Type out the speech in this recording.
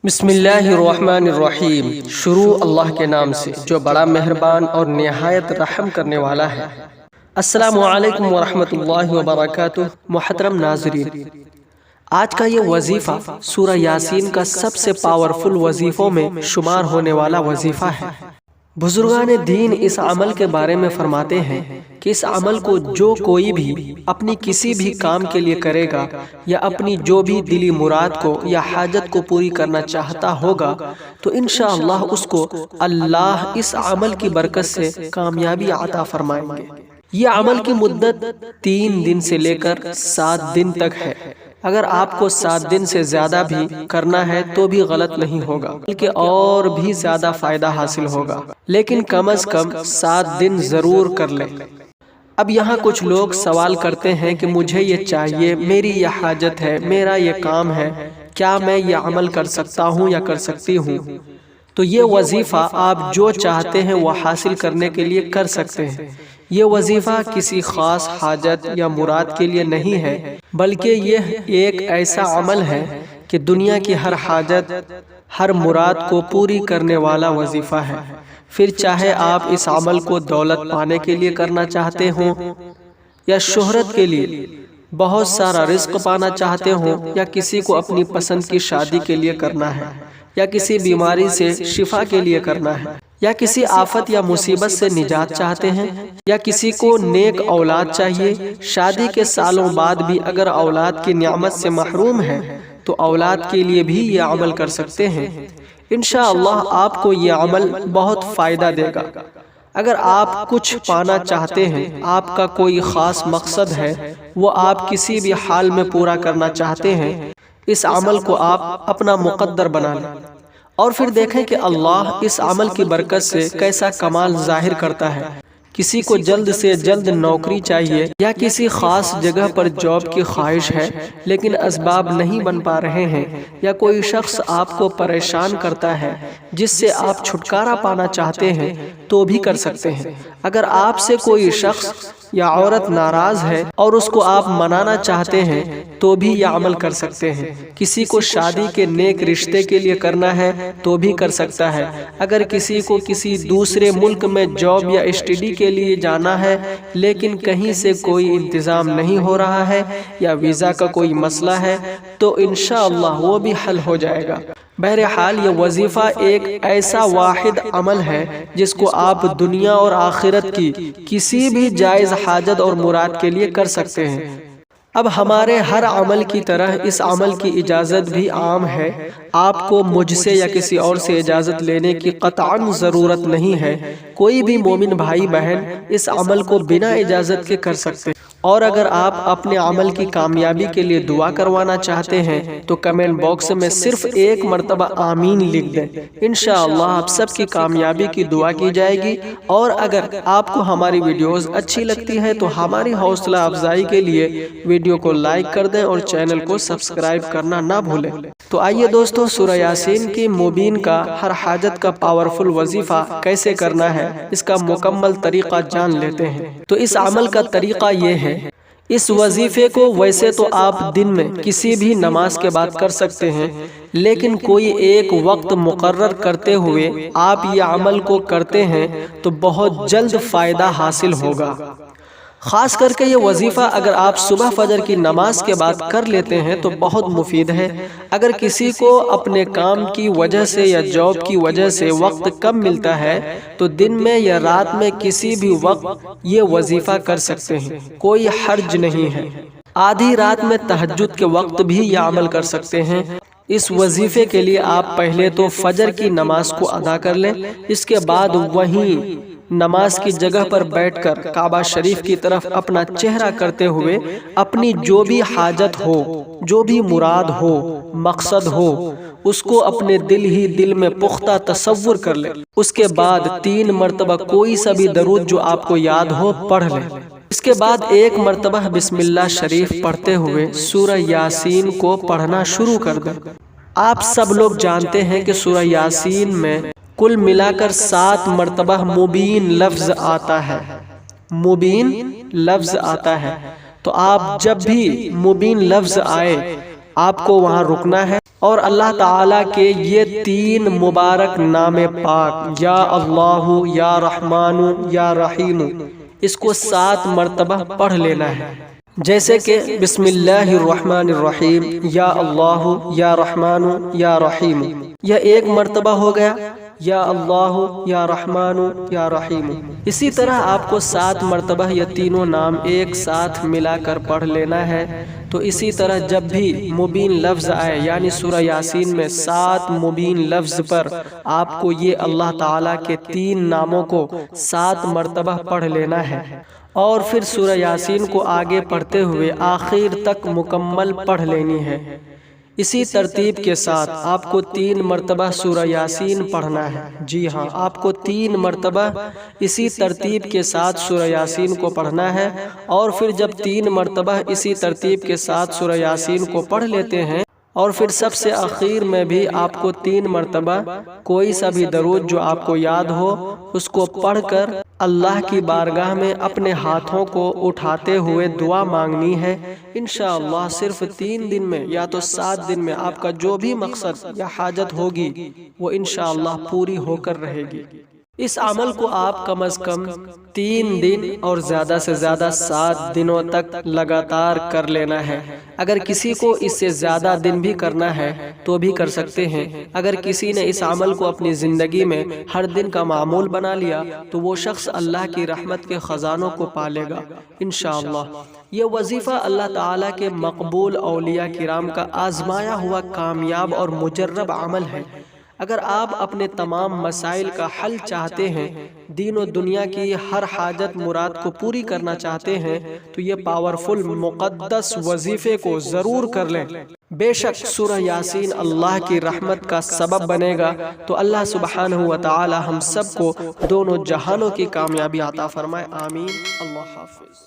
بسم اللہ الرحمن الرحیم۔ شروع اللہ کے نام سے جو بڑا مہربان اور نہایت رحم کرنے والا ہے۔ السلام علیکم ورحمۃ اللہ وبرکاتہ۔ محترم ناظرین، آج کا یہ وظیفہ سورہ یاسین کا سب سے پاورفل وظیفوں میں شمار ہونے والا وظیفہ ہے۔ بزرگان دین اس عمل کے بارے میں فرماتے ہیں کہ اس عمل کو جو کوئی بھی اپنی کسی بھی کام کے لیے کرے گا یا اپنی جو بھی دلی مراد کو یا حاجت کو پوری کرنا چاہتا ہوگا تو انشاءاللہ اس کو اللہ اس عمل کی برکت سے کامیابی عطا فرمائیں گے۔ یہ عمل کی مدت 3 دن سے لے کر 7 دن تک ہے۔ اگر آپ کو 7 دن سے زیادہ بھی کرنا ہے تو بھی غلط نہیں ہوگا، بلکہ اور بھی زیادہ فائدہ حاصل ہوگا، لیکن کم از کم 7 دن ضرور کر لیں۔ اب یہاں کچھ لوگ سوال کرتے ہیں کہ مجھے یہ چاہیے، میری یہ حاجت ہے، میرا یہ کام ہے، کیا میں یہ عمل کر سکتا ہوں یا کر سکتی ہوں؟ تو یہ وظیفہ آپ جو چاہتے ہیں وہ حاصل کرنے کے لیے کر سکتے ہیں۔ یہ وظیفہ کسی خاص حاجت یا مراد کے لیے نہیں ہے، بلکہ یہ ایک ایسا عمل ہے کہ دنیا کی ہر حاجت، ہر مراد کو پوری کرنے والا وظیفہ ہے۔ پھر چاہے آپ اس عمل کو دولت پانے کے لیے کرنا چاہتے ہوں یا شہرت کے لیے، بہت سارا رزق پانا چاہتے ہوں، یا کسی کو اپنی پسند کی شادی کے لیے کرنا ہے، یا کسی بیماری سے شفا کے لیے کرنا ہے، یا کسی آفت یا مصیبت سے نجات چاہتے ہیں، یا کسی کو نیک اولاد چاہیے، شادی کے سالوں بعد بھی اگر اولاد کی نعمت سے محروم ہے تو اولاد کے لیے بھی یہ عمل کر سکتے ہیں۔ انشاءاللہ آپ کو یہ عمل بہت فائدہ دے گا۔ اگر آپ کچھ پانا چاہتے ہیں، آپ کا کوئی خاص مقصد ہے، وہ آپ کسی بھی حال میں پورا کرنا چاہتے ہیں، اس عمل کو آپ اپنا مقدر بنا لیں اور پھر دیکھیں کہ اللہ اس عمل کی برکت سے کیسا کمال ظاہر کرتا ہے۔ کسی کو جلد سے جلد نوکری چاہیے یا کسی خاص جگہ پر جاب کی خواہش ہے لیکن اسباب نہیں بن پا رہے ہیں، یا کوئی شخص آپ کو پریشان کرتا ہے جس سے آپ چھٹکارا پانا چاہتے ہیں تو بھی کر سکتے ہیں۔ اگر آپ سے کوئی شخص یا عورت ناراض ہے اور اس کو آپ منانا چاہتے ہیں تو بھی یہ عمل کر سکتے ہیں۔ کسی کو شادی کے نیک رشتے کے لیے کرنا ہے تو بھی کر سکتا ہے۔ اگر کسی کو کسی دوسرے ملک میں جاب یا اسٹڈی کے لیے جانا ہے لیکن کہیں سے کوئی انتظام نہیں ہو رہا ہے یا ویزا کا کوئی مسئلہ ہے تو انشاءاللہ وہ بھی حل ہو جائے گا۔ بہرحال یہ وظیفہ ایک ایسا واحد عمل ہے جس کو آپ دنیا اور آخرت کی کسی بھی جائز حاجت اور مراد کے لیے کر سکتے ہیں۔ اب ہمارے ہر عمل کی طرح اس عمل کی اجازت بھی عام ہے۔ آپ کو مجھ سے یا کسی اور سے اجازت لینے کی قطعاً ضرورت نہیں ہے۔ کوئی بھی مومن بھائی بہن اس عمل کو بنا اجازت کے کر سکتے ہیں۔ اور اگر آپ اپنے عمل کی کامیابی کے لیے دعا کروانا چاہتے ہیں تو کمنٹ باکس میں صرف ایک مرتبہ آمین لکھ دیں۔ انشاءاللہ آپ سب کی کامیابی کی دعا کی جائے گی۔ اور اگر آپ کو ہماری ویڈیوز اچھی لگتی ہے تو ہماری حوصلہ افزائی کے لیے ویڈیو کو لائک کر دیں اور چینل کو سبسکرائب کرنا نہ بھولیں۔ تو آئیے دوستو، سورہ یاسین کی مبین کا ہر حاجت کا پاورفل وظیفہ کیسے کرنا ہے اس کا مکمل طریقہ جان لیتے ہیں۔ تو اس عمل کا طریقہ یہ ہے، اس وظیفے کو ویسے تو آپ دن میں کسی بھی نماز کے بعد کر سکتے ہیں، لیکن کوئی ایک وقت مقرر کرتے ہوئے آپ یہ عمل کو کرتے ہیں تو بہت جلد فائدہ حاصل ہوگا۔ خاص کر کے یہ وظیفہ اگر آپ صبح فجر کی نماز کے بعد کر لیتے ہیں تو بہت مفید ہے۔ اگر کسی کو اپنے کام کی وجہ سے یا جاب کی وجہ سے وقت کم ملتا ہے تو دن میں یا رات میں کسی بھی وقت یہ وظیفہ کر سکتے ہیں، کوئی حرج نہیں ہے۔ آدھی رات میں تہجد کے وقت بھی یہ عمل کر سکتے ہیں۔ اس وظیفے کے لیے آپ پہلے تو فجر کی نماز کو ادا کر لیں، اس کے بعد وہیں نماز کی جگہ پر بیٹھ کر کعبہ شریف کی طرف اپنا چہرہ کرتے ہوئے اپنی جو بھی حاجت ہو، جو بھی مراد ہو، مقصد ہو، اس کو اپنے دل ہی دل میں پختہ تصور کر لیں۔ اس کے بعد 3 مرتبہ کوئی سا بھی درود جو آپ کو یاد ہو پڑھ لیں۔ اس کے بعد 1 مرتبہ بسم اللہ شریف پڑھتے ہوئے سورہ یاسین کو پڑھنا شروع کر دیں۔ آپ سب لوگ جانتے ہیں کہ سورہ یاسین میں کل ملا کر 7 مرتبہ مبین لفظ آتا ہے، مبین لفظ آتا ہے۔ تو آپ جب بھی مبین لفظ آئے آپ کو وہاں رکنا ہے اور اللہ تعالیٰ کے یہ 3 مبارک نام پاک یا اللہ، یا رحمان، یا رحیم، اس کو 7 مرتبہ پڑھ لینا ہے، جیسے کہ بسم اللہ الرحمن الرحیم، یا اللہ، یا رحمان، یا رحیم، یہ 1 مرتبہ ہو گیا، یا اللہ، یا رحمان، یا رحیم۔ اسی طرح آپ کو 7 مرتبہ یہ تینوں نام ایک ساتھ ملا کر پڑھ لینا ہے۔ تو اسی طرح جب بھی مبین لفظ آئے، یعنی سورہ یاسین میں 7 مبین لفظ پر آپ کو یہ اللہ تعالیٰ کے 3 ناموں کو 7 مرتبہ پڑھ لینا ہے، اور پھر سورہ یاسین کو آگے پڑھتے ہوئے آخر تک مکمل پڑھ لینی ہے۔ اسی ترتیب کے ساتھ آپ کو 3 مرتبہ سورہ یاسین پڑھنا ہے۔ جی ہاں، آپ کو 3 مرتبہ اسی ترتیب کے ساتھ سورہ یاسین کو پڑھنا ہے، اور پھر جب 3 مرتبہ اسی ترتیب کے ساتھ سورہ یاسین کو پڑھ لیتے ہیں، اور پھر سب سے آخر میں بھی آپ کو 3 مرتبہ کوئی سا بھی درود جو آپ کو یاد ہو اس کو پڑھ کر اللہ کی بارگاہ میں اپنے ہاتھوں کو اٹھاتے ہوئے دعا مانگنی ہے۔ انشاءاللہ صرف 3 دن میں یا تو 7 دن میں آپ کا جو بھی مقصد یا حاجت ہوگی وہ انشاءاللہ پوری ہو کر رہے گی۔ اس عمل کو آپ کم از کم 3 دن اور زیادہ سے زیادہ 7 دنوں تک لگاتار کر لینا ہے۔ اگر کسی کو اس سے زیادہ دن بھی کرنا ہے تو بھی کر سکتے ہیں۔ اگر کسی نے اس عمل کو اپنی زندگی میں ہر دن کا معمول بنا لیا تو وہ شخص اللہ کی رحمت کے خزانوں کو پالے گا انشاءاللہ۔ یہ وظیفہ اللہ تعالیٰ کے مقبول اولیاء کرام کا آزمایا ہوا کامیاب اور مجرب عمل ہے۔ اگر آپ اپنے تمام مسائل کا حل چاہتے ہیں، دین و دنیا کی ہر حاجت مراد کو پوری کرنا چاہتے ہیں، تو یہ پاورفل مقدس وظیفے کو ضرور کر لیں۔ بے شک سورہ یاسین اللہ کی رحمت کا سبب بنے گا۔ تو اللہ سبحانہ و تعالی ہم سب کو دونوں جہانوں کی کامیابی عطا فرمائے، آمین۔ اللہ حافظ۔